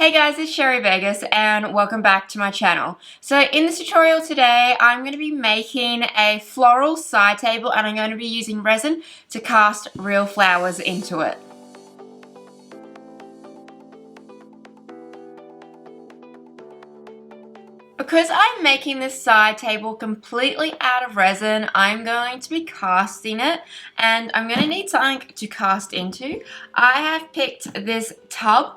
Hey guys, it's Sherry Vegas and welcome back to my channel. So in this tutorial today, I'm going to be making a floral side table and I'm going to be using resin to cast real flowers into it. Because I'm making this side table completely out of resin, I'm going to be casting it and I'm going to need something to cast into. I have picked this tub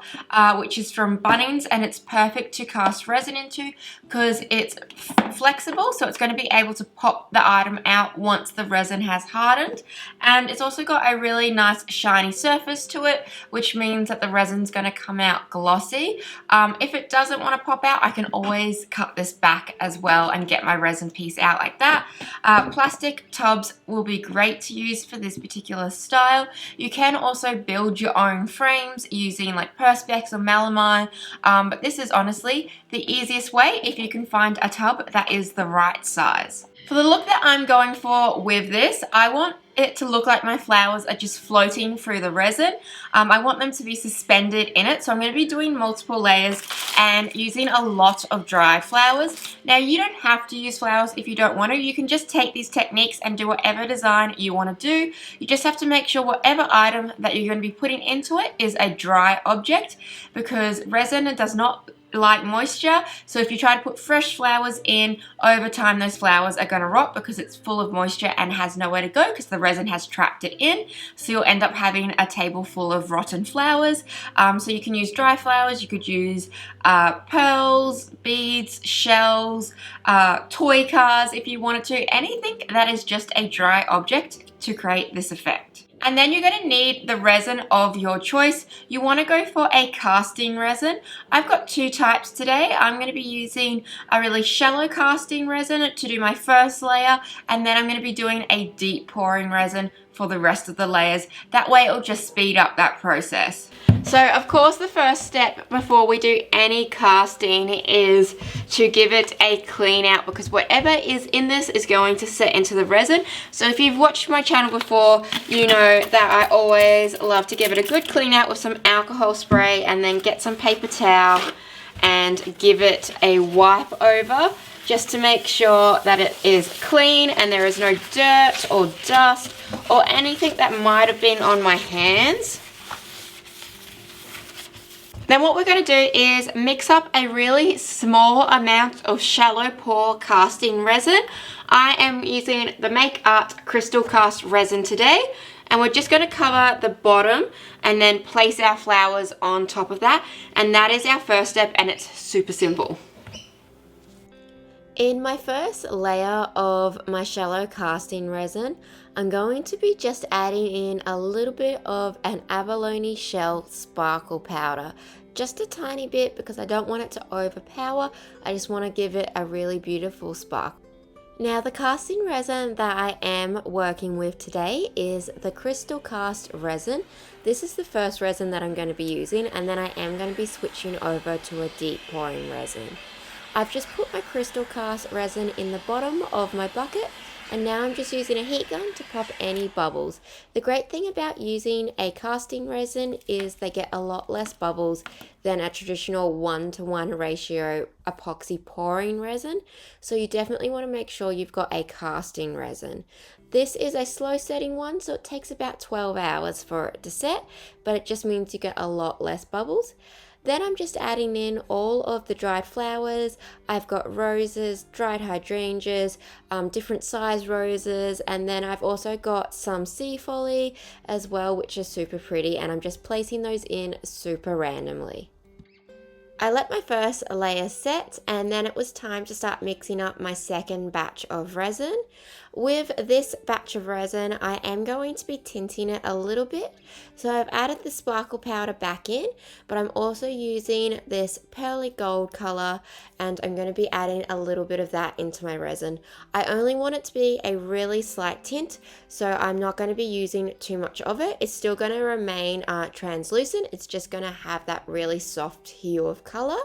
which is from Bunnings and it's perfect to cast resin into because it's flexible, so it's going to be able to pop the item out once the resin has hardened, and it's also got a really nice shiny surface to it, which means that the resin's going to come out glossy. If it doesn't want to pop out, I can always cut this back as well and get my resin piece out like that. Plastic tubs will be great to use for this particular style. You can also build your own frames using like perspex or melamine, but this is honestly the easiest way if you can find a tub that is the right size. For the look that I'm going for with this, I want it to look like my flowers are just floating through the resin. I want them to be suspended in it, so I'm going to be doing multiple layers and using a lot of dry flowers. Now you don't have to use flowers if you don't want to. You can just take these techniques and do whatever design you want to do. You just have to make sure whatever item that you're going to be putting into it is a dry object, because resin does not like moisture, so if you try to put fresh flowers in, over time those flowers are going to rot because it's full of moisture and has nowhere to go because the resin has trapped it in, so you'll end up having a table full of rotten flowers. So you can use dry flowers, you could use pearls, beads, shells, toy cars if you wanted to, anything that is just a dry object to create this effect. And then you're going to need the resin of your choice. You want to go for a casting resin. I've got two types today. I'm going to be using a really shallow casting resin to do my first layer, and then I'm going to be doing a deep pouring resin for the rest of the layers. That way it'll just speed up that process. So of course the first step before we do any casting is to give it a clean out, because whatever is in this is going to set into the resin. So if you've watched my channel before, you know that I always love to give it a good clean out with some alcohol spray and then get some paper towel and give it a wipe over, just to make sure that it is clean and there is no dirt or dust or anything that might have been on my hands. Then what we're going to do is mix up a really small amount of shallow pour casting resin. I am using the Make Art Crystal Cast resin today, and we're just going to cover the bottom and then place our flowers on top of that, and that is our first step, and it's super simple. In my first layer of my shallow casting resin, I'm going to be just adding in a little bit of an abalone shell sparkle powder. Just a tiny bit, because I don't want it to overpower. I just want to give it a really beautiful sparkle. Now the casting resin that I am working with today is the Crystal Cast resin. This is the first resin that I'm going to be using, and then I am going to be switching over to a deep pouring resin. I've just put my Crystal Cast resin in the bottom of my bucket, and now I'm just using a heat gun to pop any bubbles. The great thing about using a casting resin is they get a lot less bubbles than a traditional 1-to-1 ratio epoxy pouring resin, so you definitely want to make sure you've got a casting resin. This is a slow setting one, so it takes about 12 hours for it to set, but it just means you get a lot less bubbles. Then I'm just adding in all of the dried flowers. I've got roses, dried hydrangeas, different size roses, and then I've also got some sea folly as well, which is super pretty, and I'm just placing those in super randomly. I let my first layer set, and then it was time to start mixing up my second batch of resin. With this batch of resin, I am going to be tinting it a little bit. So I've added the sparkle powder back in, but I'm also using this pearly gold color, and I'm going to be adding a little bit of that into my resin. I only want it to be a really slight tint, so I'm not going to be using too much of it. It's still going to remain translucent. It's just going to have that really soft hue of color.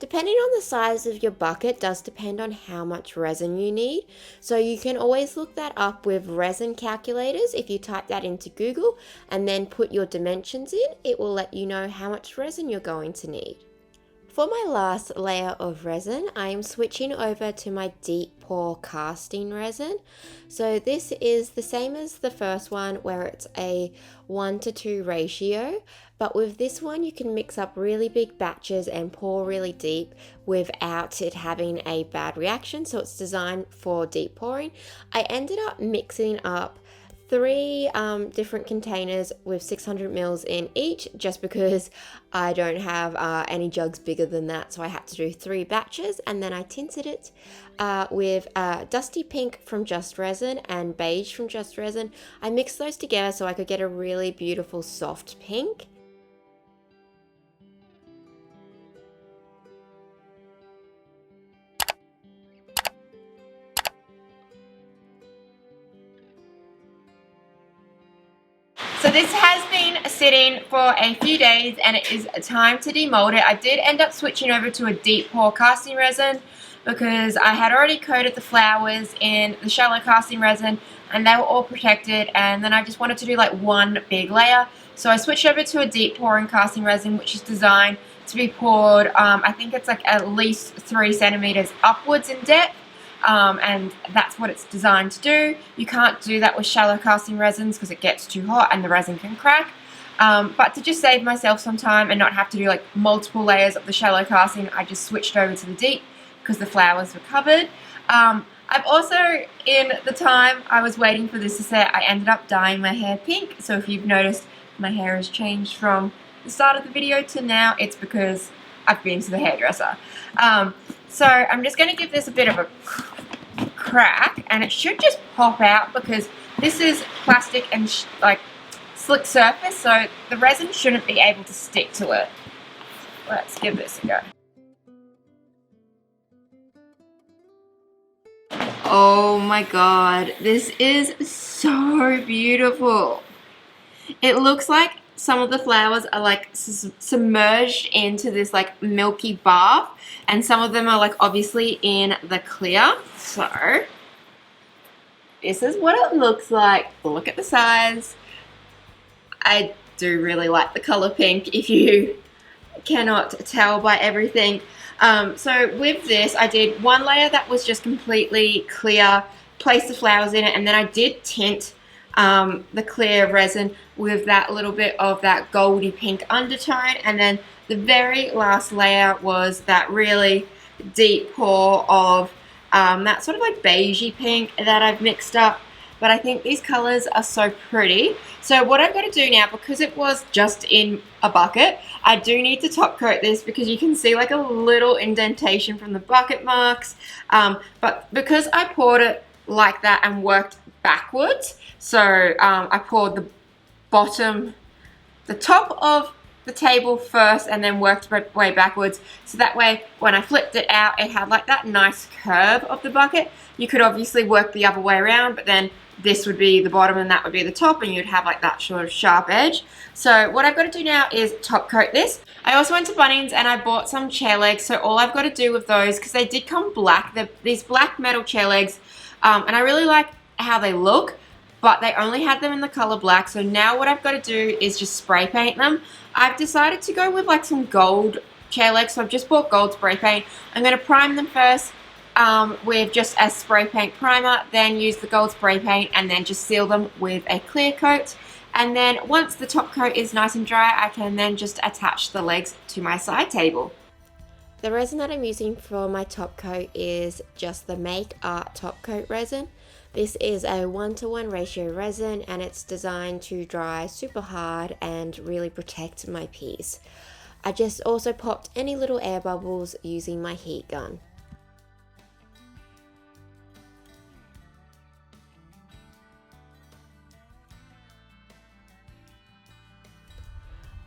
Depending on the size of your bucket does depend on how much resin you need. So you can always look that up with resin calculators. If you type that into Google and then put your dimensions in, it will let you know how much resin you're going to need. For my last layer of resin, I am switching over to my deep pour casting resin. So this is the same as the first one where it's a 1:2 ratio, but with this one you can mix up really big batches and pour really deep without it having a bad reaction. So it's designed for deep pouring. I ended up mixing up three different containers with 600 mils in each, just because I don't have any jugs bigger than that, so I had to do 3 batches. And then I tinted it with dusty pink from Just Resin and beige from Just Resin. I mixed those together so I could get a really beautiful soft pink. So this has been sitting for a few days and it is time to demold it. I did end up switching over to a deep pour casting resin because I had already coated the flowers in the shallow casting resin and they were all protected, and then I just wanted to do like one big layer. So I switched over to a deep pouring casting resin, which is designed to be poured, I think it's like at least 3 centimeters upwards in depth. And that's what it's designed to do. You can't do that with shallow casting resins because it gets too hot and the resin can crack. But to just save myself some time and not have to do like multiple layers of the shallow casting, I just switched over to the deep because the flowers were covered. I've also, in the time I was waiting for this to set, I ended up dyeing my hair pink. So if you've noticed, my hair has changed from the start of the video to now. It's because I've been to the hairdresser. So I'm just going to give this a bit of a crack, and it should just pop out because this is plastic and like slick surface, so the resin shouldn't be able to stick to it. Let's give this a go. Oh my god, this is so beautiful. It looks like some of the flowers are like submerged into this like milky bath, and some of them are like obviously in the clear. So this is what it looks like. Look at the size. I do really like the color pink, if you cannot tell by everything. So with this, I did one layer that was just completely clear, placed the flowers in it, and then I did tint the clear resin with that little bit of that goldy pink undertone, and then the very last layer was that really deep pour of that sort of like beigey pink that I've mixed up. But I think these colors are so pretty. So what I've got to do now, because it was just in a bucket, I do need to top coat this because you can see like a little indentation from the bucket marks. But because I poured it like that and worked backwards, so I poured the top of the table first and then worked my way backwards, so that way when I flipped it out it had like that nice curve of the bucket. You could obviously work the other way around, but then this would be the bottom and that would be the top, and you'd have like that sort of sharp edge. So what I've got to do now is top coat this. I also went to Bunnings and I bought some chair legs, so all I've got to do with those, because they did come black, these black metal chair legs, and I really like how they look, but they only had them in the color black. So now what I've got to do is just spray paint them. I've decided to go with like some gold chair legs, so I've just bought gold spray paint. I'm going to prime them first with just a spray paint primer, then use the gold spray paint and then just seal them with a clear coat. And then once the top coat is nice and dry, I can then just attach the legs to my side table. The resin that I'm using for my top coat is just the Make Art top coat resin. This is a 1:1 ratio resin, and it's designed to dry super hard and really protect my piece. I just also popped any little air bubbles using my heat gun.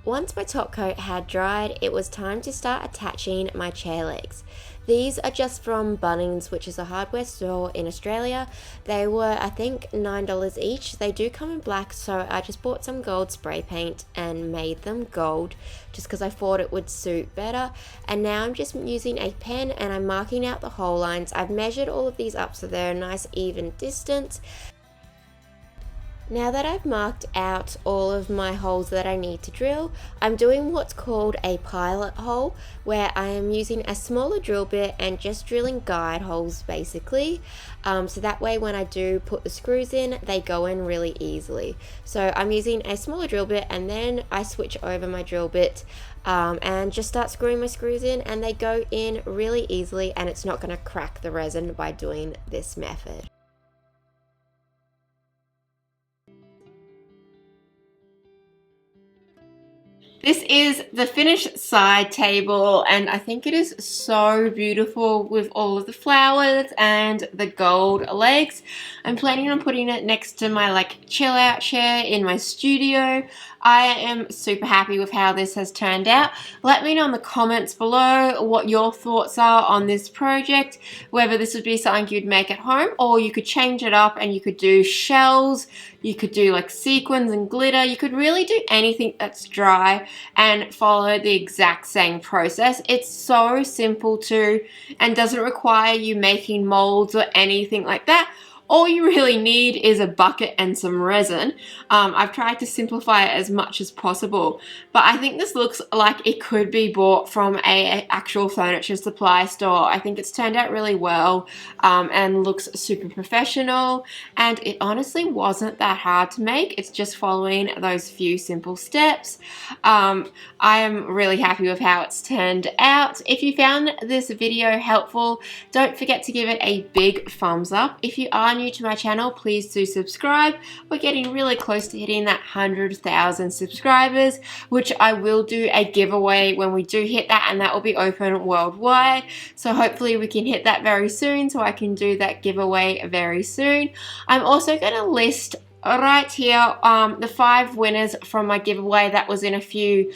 Once my top coat had dried, it was time to start attaching my chair legs. These are just from Bunnings, which is a hardware store in Australia. They were, I think, $9 each. They do come in black, so I just bought some gold spray paint and made them gold just because I thought it would suit better. And now I'm just using a pen and I'm marking out the hole lines. I've measured all of these up so they're a nice even distance. Now that I've marked out all of my holes that I need to drill, I'm doing what's called a pilot hole, where I am using a smaller drill bit and just drilling guide holes basically. So that way when I do put the screws in, they go in really easily. So I'm using a smaller drill bit and then I switch over my drill bit and just start screwing my screws in, and they go in really easily, and it's not going to crack the resin by doing this method. This is the finished side table, and I think it is so beautiful with all of the flowers and the gold legs. I'm planning on putting it next to my chill out chair in my studio. I am super happy with how this has turned out. Let me know in the comments below what your thoughts are on this project, whether this would be something you'd make at home, or you could change it up and you could do shells, you could do sequins and glitter, you could really do anything that's dry and follow the exact same process. It's so simple too and doesn't require you making molds or anything like that. All you really need is a bucket and some resin. I've tried to simplify it as much as possible, but I think this looks like it could be bought from a actual furniture supply store. I think it's turned out really well and looks super professional, and it honestly wasn't that hard to make. It's just following those few simple steps. I am really happy with how it's turned out. If you found this video helpful, don't forget to give it a big thumbs up. If you are new to my channel, please do subscribe. We're getting really close to hitting that 100,000 subscribers, which I will do a giveaway when we do hit that, and that will be open worldwide. So hopefully we can hit that very soon, so I can do that giveaway very soon. I'm also going to list right here the 5 winners from my giveaway that was in a few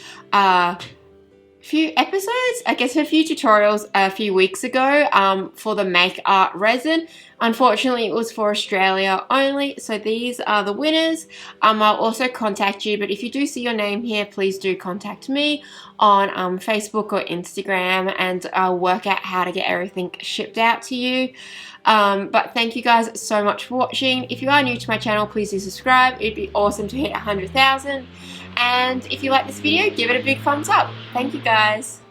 episodes, I guess a few tutorials a few weeks ago for the Make Art resin. Unfortunately, it was for Australia only, so these are the winners. I'll also contact you, but if you do see your name here, please do contact me on Facebook or Instagram, and I'll work out how to get everything shipped out to you. But thank you guys so much for watching. If you are new to my channel, please do subscribe. It'd be awesome to hit 100,000. And if you like this video, give it a big thumbs up. Thank you guys.